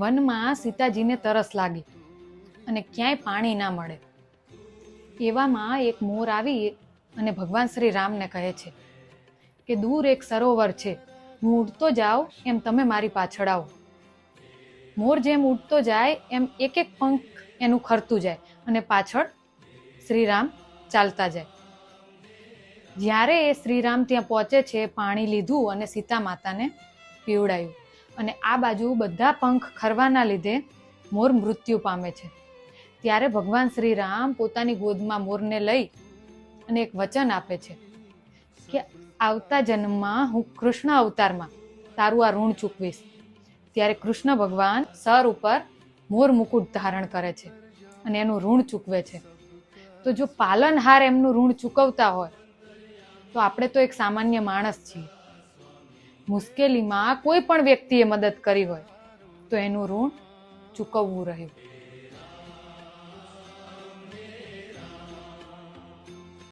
વનમાં સીતાજીને તરસ લાગી અને ક્યાંય પાણી ના મળે. એવામાં એક મોર આવી અને ભગવાન શ્રી રામને કહે છે કે દૂર એક સરોવર છે, હું ઉડતો જાઉં એમ તમે મારી પાછળ આવો. મોર જેમ ઉડતો જાય એમ એક એક પંખ એનું ખરતું જાય અને પાછળ શ્રીરામ ચાલતા જાય. જ્યારે એ શ્રીરામ ત્યાં પહોંચે છે, પાણી લીધું અને સીતા માતાને પીવડાયું અને આ બાજુ બધા પંખ ખરવાના લીધે મોર મૃત્યુ પામે છે. ત્યારે ભગવાન શ્રીરામ પોતાની ગોદમાં મોરને લઈ અને એક વચન આપે છે કે આવતા જન્મમાં હું કૃષ્ણ અવતારમાં તારું આ ઋણ ચૂકવીશ. ત્યારે કૃષ્ણ ભગવાન સર ઉપર મોર મુકુટ ધારણ કરે છે અને એનું ઋણ ચૂકવે છે. તો જો પાલનહાર એમનું ઋણ ચૂકવતા હોય તો આપણે તો એક સામાન્ય માણસ છીએ. મુશ્કેલીમાં કોઈ પણ વ્યક્તિએ મદદ કરી હોય તો એનું ઋણ ચૂકવવું રહ્યું.